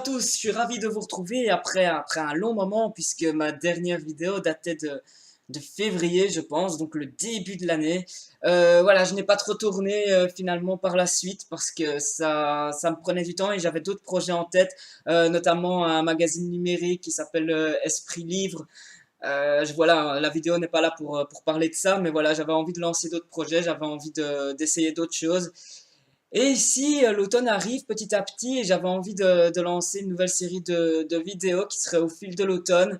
tous, je suis ravi de vous retrouver après un long moment puisque ma dernière vidéo datait de février je pense, donc le début de l'année. Voilà, je n'ai pas trop tourné finalement par la suite parce que ça me prenait du temps et j'avais d'autres projets en tête, notamment un magazine numérique qui s'appelle Esprit Livre. Voilà, la vidéo n'est pas là pour parler de ça, mais voilà, j'avais envie de lancer d'autres projets, j'avais envie d'essayer d'autres choses. Et ici, l'automne arrive petit à petit et j'avais envie de lancer une nouvelle série de vidéos qui serait au fil de l'automne.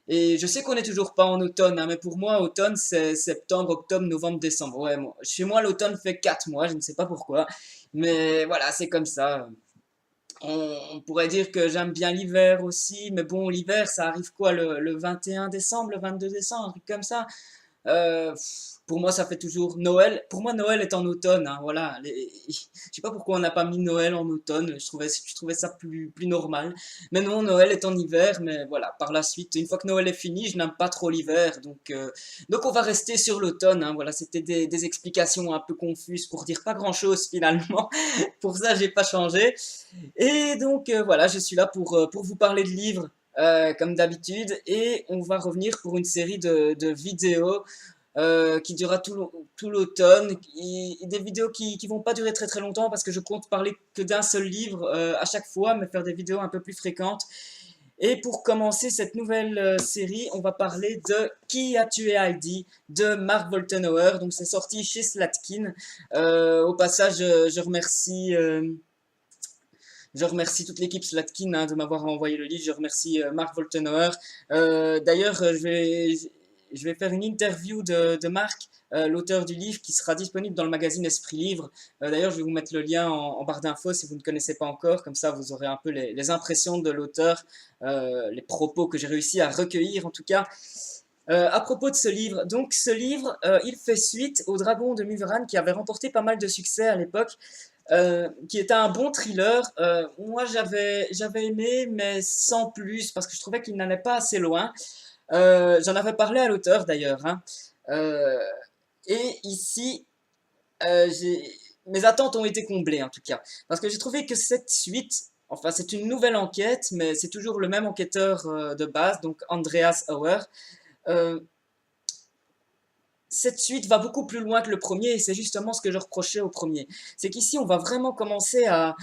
Et je sais qu'on n'est toujours pas en automne, hein, mais pour moi, automne, c'est septembre, octobre, novembre, décembre. Ouais, chez moi, l'automne fait 4 mois, je ne sais pas pourquoi. Mais voilà, c'est comme ça. On pourrait dire que j'aime bien l'hiver aussi, mais bon, l'hiver, ça arrive quoi, le 21 décembre, le 22 décembre, un truc comme ça. Pour moi, ça fait toujours Noël. Pour moi, Noël est en automne, hein, voilà. Je sais pas pourquoi on n'a pas mis Noël en automne. Je trouvais ça plus normal. Mais non, Noël est en hiver. Mais voilà, par la suite, une fois que Noël est fini, je n'aime pas trop l'hiver. Donc on va rester sur l'automne, hein, voilà, c'était des explications un peu confuses pour dire pas grand-chose finalement. Pour ça, j'ai pas changé. Et donc voilà, je suis là pour vous parler de livres. Comme d'habitude, et on va revenir pour une série de vidéos qui durera tout l'automne, et des vidéos qui vont pas durer très très longtemps parce que je compte parler que d'un seul livre à chaque fois, mais faire des vidéos un peu plus fréquentes. Et pour commencer cette nouvelle série, on va parler de Qui a tué Heidi de Mark Woltenhauer. Donc c'est sorti chez Slatkin. Au passage, je remercie toute l'équipe Slatkin hein, de m'avoir envoyé le livre. Je remercie Mark Woltenhauer. D'ailleurs, je vais faire une interview de Marc, l'auteur du livre, qui sera disponible dans le magazine Esprit Livre. D'ailleurs, je vais vous mettre le lien en barre d'infos si vous ne connaissez pas encore. Comme ça, vous aurez un peu les impressions de l'auteur, les propos que j'ai réussi à recueillir en tout cas. À propos de ce livre, donc ce livre, il fait suite au Dragon de Muveran qui avait remporté pas mal de succès à l'époque, qui était un bon thriller. Moi, j'avais aimé, mais sans plus, parce que je trouvais qu'il n'allait pas assez loin. J'en avais parlé à l'auteur d'ailleurs, hein. Euh, et ici, mes attentes ont été comblées en tout cas, parce que j'ai trouvé que cette suite, enfin c'est une nouvelle enquête, mais c'est toujours le même enquêteur de base, donc Andreas Auer. Euh, cette suite va beaucoup plus loin que le premier, et c'est justement ce que je reprochais au premier. C'est qu'ici, on va vraiment commencer à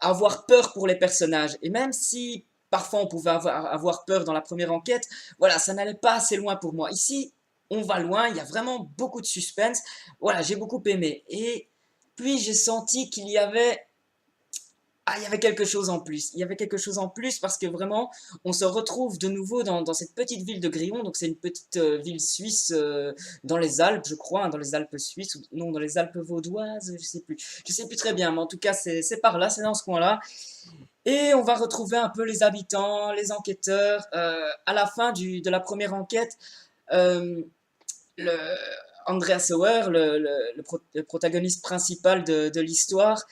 avoir peur pour les personnages. Et même si parfois on pouvait avoir peur dans la première enquête, voilà, ça n'allait pas assez loin pour moi. Ici, on va loin, il y a vraiment beaucoup de suspense. Voilà, j'ai beaucoup aimé. Et puis j'ai senti qu'il y avait il y avait quelque chose en plus. Il y avait quelque chose en plus parce que vraiment, on se retrouve de nouveau dans cette petite ville de Grillon. Donc, c'est une petite ville suisse dans les Alpes, je crois, hein, dans les Alpes suisses, ou non, dans les Alpes vaudoises, je sais plus. Je sais plus très bien, mais en tout cas, c'est par là, c'est dans ce coin-là. Et on va retrouver un peu les habitants, les enquêteurs. À la fin de la première enquête, euh, le, Andreas Sauer, le protagoniste principal de l'histoire,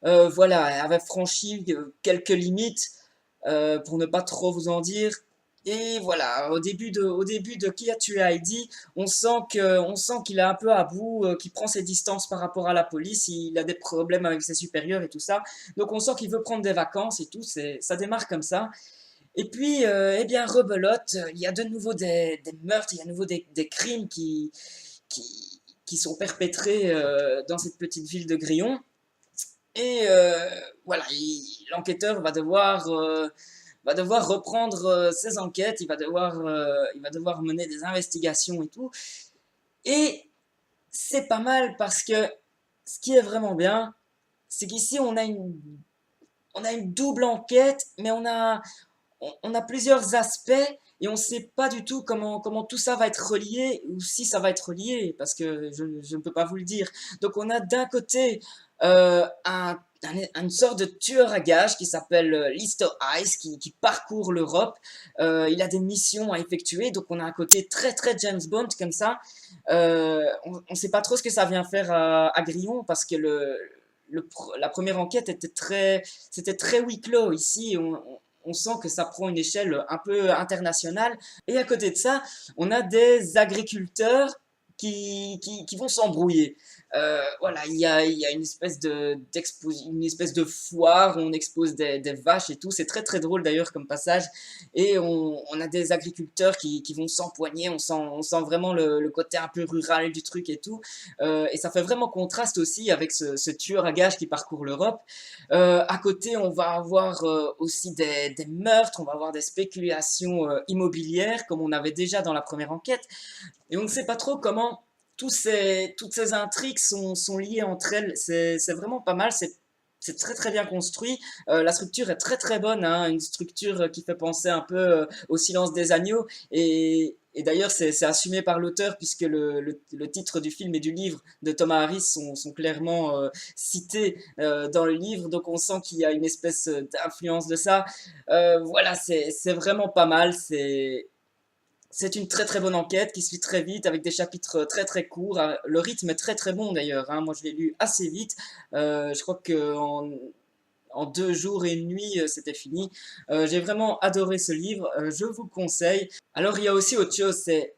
voilà, elle avait franchi quelques limites, pour ne pas trop vous en dire. Et voilà, au début de Qui a tué Heidi, on sent qu'il est un peu à bout, qu'il prend ses distances par rapport à la police, il a des problèmes avec ses supérieurs et tout ça. Donc on sent qu'il veut prendre des vacances et tout, ça démarre comme ça. Et puis, eh bien, rebelote, il y a de nouveau des meurtres, il y a de nouveau des crimes qui sont perpétrés dans cette petite ville de Grillon. Et voilà, l'enquêteur va devoir reprendre ses enquêtes, il va devoir mener des investigations et tout. Et c'est pas mal parce que ce qui est vraiment bien, c'est qu'ici on a une double enquête, mais on a plusieurs aspects et on ne sait pas du tout comment tout ça va être relié ou si ça va être relié parce que je ne peux pas vous le dire. Donc on a d'un côté une sorte de tueur à gages qui s'appelle Lister Ice qui parcourt l'Europe. Il a des missions à effectuer, donc on a un côté très très James Bond comme ça. On ne sait pas trop ce que ça vient faire à Grillon parce que la première enquête c'était très huis clos. Ici, on sent que ça prend une échelle un peu internationale. Et à côté de ça, on a des agriculteurs qui vont s'embrouiller. Voilà, il y a une espèce de foire où on expose des vaches et tout. C'est très très drôle d'ailleurs comme passage. Et on a des agriculteurs qui vont s'empoigner. On sent vraiment le côté un peu rural du truc et tout. Et ça fait vraiment contraste aussi avec ce tueur à gages qui parcourt l'Europe. À côté, on va avoir aussi des meurtres, on va avoir des spéculations immobilières, comme on avait déjà dans la première enquête. Et on ne sait pas trop comment toutes ces intrigues sont liées entre elles. C'est vraiment pas mal, c'est très très bien construit. La structure est très très bonne, hein, une structure qui fait penser un peu au Silence des agneaux. Et d'ailleurs, c'est assumé par l'auteur puisque le titre du film et du livre de Thomas Harris sont clairement cités dans le livre. Donc on sent qu'il y a une espèce d'influence de ça. Voilà, c'est vraiment pas mal. C'est une très très bonne enquête qui se lit très vite avec des chapitres très très courts. Le rythme est très très bon d'ailleurs, hein. Moi je l'ai lu assez vite. Je crois que en 2 jours et une nuit c'était fini. J'ai vraiment adoré ce livre. Je vous le conseille. Alors il y a aussi autre chose, c'est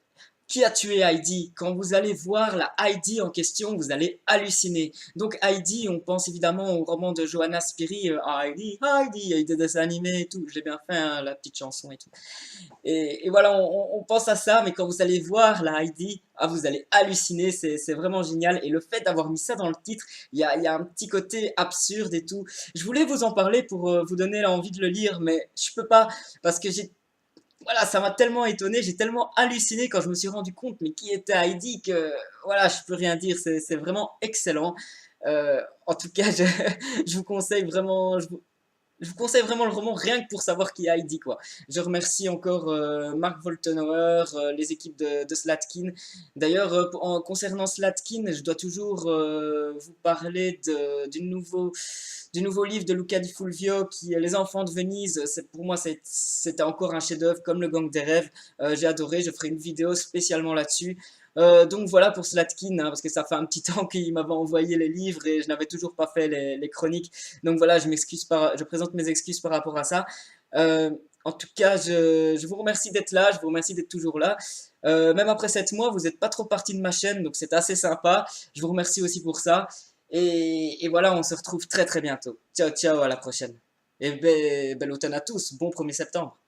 qui a tué Heidi? Quand vous allez voir la Heidi en question, vous allez halluciner. Donc Heidi, on pense évidemment au roman de Johanna Spyri, Heidi, Heidi, il y a eu des dessins animés et tout. Je l'ai bien fait, hein, la petite chanson et tout. Et voilà, on pense à ça, mais quand vous allez voir la Heidi, ah, vous allez halluciner, c'est vraiment génial. Et le fait d'avoir mis ça dans le titre, il y a un petit côté absurde et tout. Je voulais vous en parler pour vous donner l'envie de le lire, mais je peux pas, parce que voilà, ça m'a tellement étonné, j'ai tellement halluciné quand je me suis rendu compte, mais qui était Heidi, que voilà, je peux rien dire, c'est vraiment excellent. En tout cas, je vous conseille vraiment, je vous conseille vraiment le roman rien que pour savoir qui est Heidi, quoi. Je remercie encore Mark Woltenauer, les équipes de Slatkin. D'ailleurs, concernant Slatkin, je dois toujours vous parler du nouveau livre de Luca Di Fulvio qui est Les Enfants de Venise. Pour moi, c'était encore un chef-d'œuvre comme Le Gang des Rêves. J'ai adoré, je ferai une vidéo spécialement là-dessus. Donc voilà pour Slatkin, hein, parce que ça fait un petit temps qu'il m'avait envoyé les livres et je n'avais toujours pas fait les chroniques. Donc voilà, je présente mes excuses par rapport à ça. Euh, En tout cas, je vous remercie d'être là, je vous remercie d'être toujours là. Même après 7 mois, vous n'êtes pas trop parti de ma chaîne, donc c'est assez sympa. Je vous remercie aussi pour ça. Et voilà, on se retrouve très très bientôt. Ciao, ciao, à la prochaine. Et bel automne à tous, bon 1er septembre.